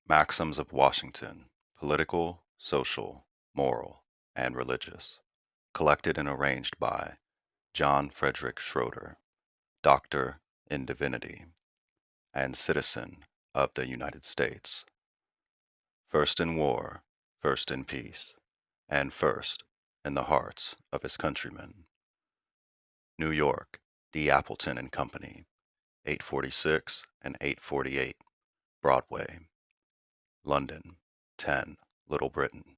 Maxims of Washington, Political, Social, Moral, and Religious, collected and arranged by John Frederick Schroeder, Doctor in Divinity, and citizen of the United States. First in war, first in peace, and first in the hearts of his countrymen. New York, D. Appleton and Company, 846 and 848 Broadway. London, 10, Little Britain.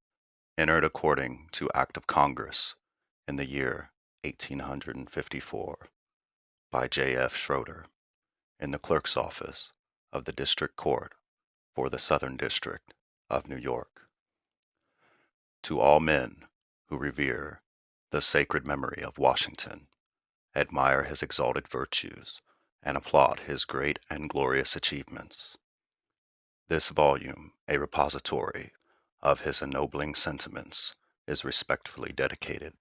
Entered according to Act of Congress in the year 1854 by J.F. Schroeder in the clerk's office of the District Court for the Southern District of New York. To all men who revere the sacred memory of Washington, admire his exalted virtues, and applaud his great and glorious achievements, this volume, a repository of his ennobling sentiments, is respectfully dedicated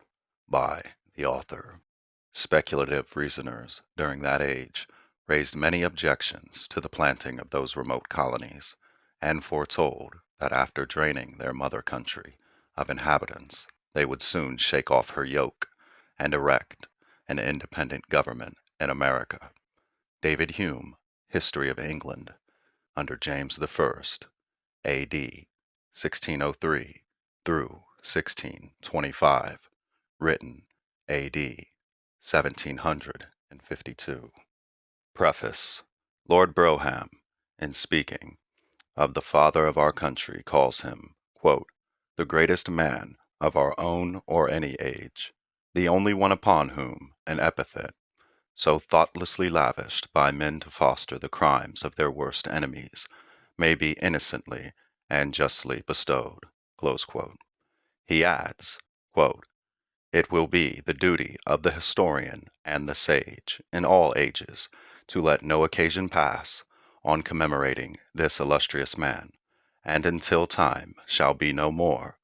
by the author. Speculative reasoners during that age raised many objections to the planting of those remote colonies, and foretold that after draining their mother country of inhabitants, they would soon shake off her yoke and erect an independent government in America. David Hume, History of England, under James I, A.D. 1603 through 1625, written A.D. 1752. Preface. Lord Brougham, in speaking of the father of our country, calls him, quote, the greatest man of our own or any age, the only one upon whom an epithet, so thoughtlessly lavished by men to foster the crimes of their worst enemies, may be innocently and justly bestowed. Close quote. He adds, quote, it will be the duty of the historian and the sage in all ages to let no occasion pass on commemorating this illustrious man, and until time shall be no more,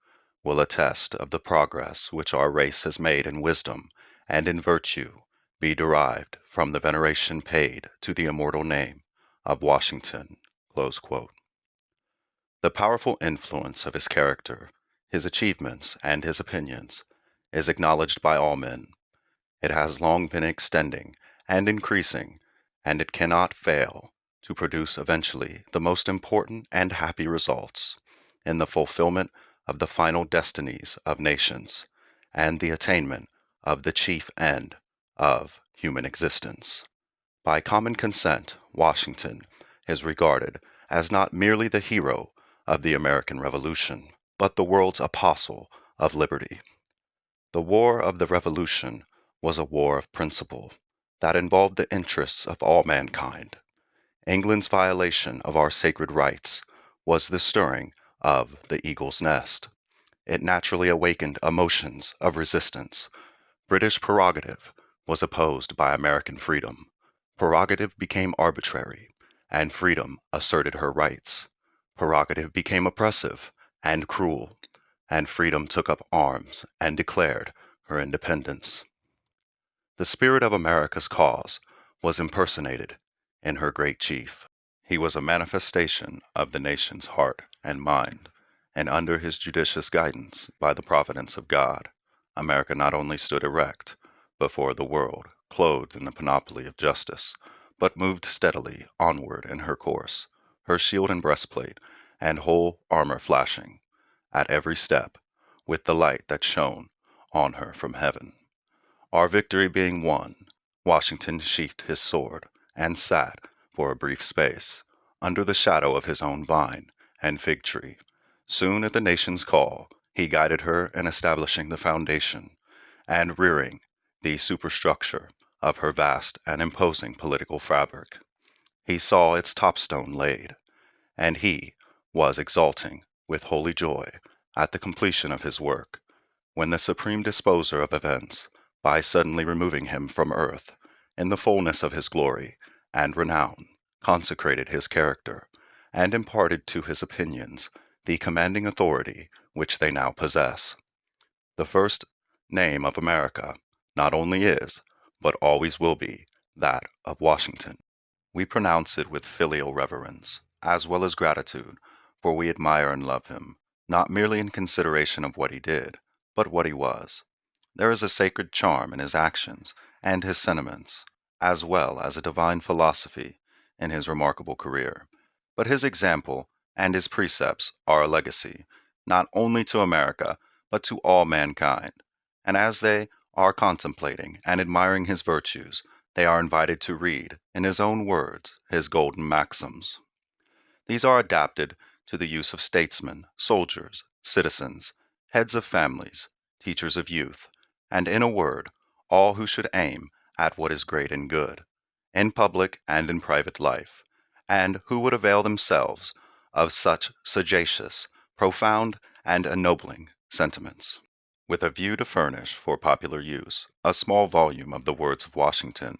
will attest of the progress which our race has made in wisdom and in virtue be derived from the veneration paid to the immortal name of Washington. Close quote. The powerful influence of his character, his achievements, and his opinions is acknowledged by all men. It has long been extending and increasing, and it cannot fail to produce eventually the most important and happy results in the fulfillment of the final destinies of nations and the attainment of the chief end of human existence. By common consent, Washington is regarded as not merely the hero of the American Revolution, but the world's apostle of liberty. The War of the Revolution was a war of principle that involved the interests of all mankind. England's violation of our sacred rights was the stirring of the eagle's nest. It naturally awakened emotions of resistance. British prerogative was opposed by American freedom. Prerogative became arbitrary, and freedom asserted her rights. Prerogative became oppressive and cruel, and freedom took up arms and declared her independence. The spirit of America's cause was impersonated in her great chief. He was a manifestation of the nation's heart and mind, and under his judicious guidance, by the providence of God, America not only stood erect before the world, clothed in the panoply of justice, but moved steadily onward in her course, her shield and breastplate and whole armor flashing, at every step, with the light that shone on her from heaven. Our victory being won, Washington sheathed his sword and sat, for a brief space, under the shadow of his own vine and fig tree. Soon at the nation's call, he guided her in establishing the foundation and rearing the superstructure of her vast and imposing political fabric. He saw its topstone laid, and he was exulting with holy joy at the completion of his work, when the supreme disposer of events, by suddenly removing him from earth, in the fullness of his glory and renown, consecrated his character, and imparted to his opinions the commanding authority which they now possess. The first name of America not only is, but always will be, that of Washington. We pronounce it with filial reverence, as well as gratitude, for we admire and love him, not merely in consideration of what he did, but what he was. There is a sacred charm in his actions and his sentiments, as well as a divine philosophy in his remarkable career. But his example and his precepts are a legacy, not only to America, but to all mankind. And as they are contemplating and admiring his virtues, they are invited to read, in his own words, his golden maxims. These are adapted to the use of statesmen, soldiers, citizens, heads of families, teachers of youth, and in a word, all who should aim at what is great and good, in public and in private life, and who would avail themselves of such sagacious, profound, and ennobling sentiments. With a view to furnish for popular use a small volume of the words of Washington,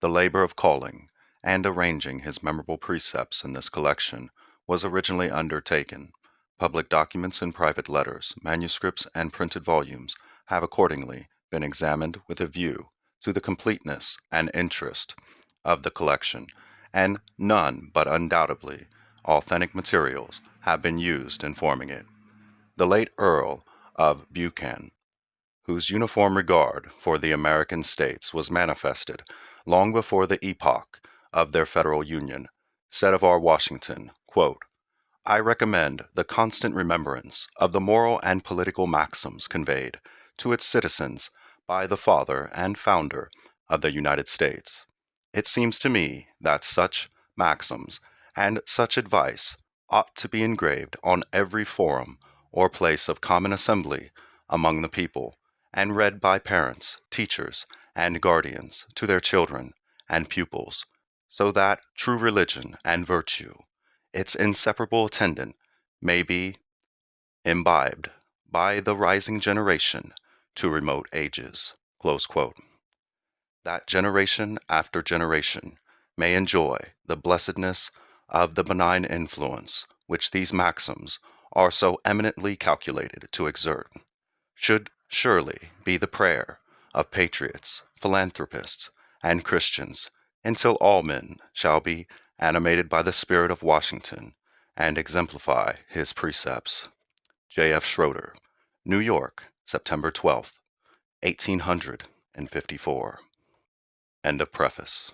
the labor of calling and arranging his memorable precepts in this collection was originally undertaken. Public documents and private letters, manuscripts, and printed volumes have accordingly been examined with a view to the completeness and interest of the collection, and none but undoubtedly authentic materials have been used in forming it. The late Earl of Buchan, whose uniform regard for the American states was manifested long before the epoch of their federal union, said of our Washington, quote, I recommend the constant remembrance of the moral and political maxims conveyed to its citizens by the father and founder of the United States. It seems to me that such maxims and such advice ought to be engraved on every forum or place of common assembly among the people, and read by parents, teachers, and guardians to their children and pupils, so that true religion and virtue, its inseparable attendant, may be imbibed by the rising generation to remote ages. Close quote. That generation after generation may enjoy the blessedness of the benign influence which these maxims are so eminently calculated to exert, should surely be the prayer of patriots, philanthropists, and Christians, until all men shall be animated by the spirit of Washington and exemplify his precepts. J.F. Schroeder, New York, September 12th, 1854. End of preface.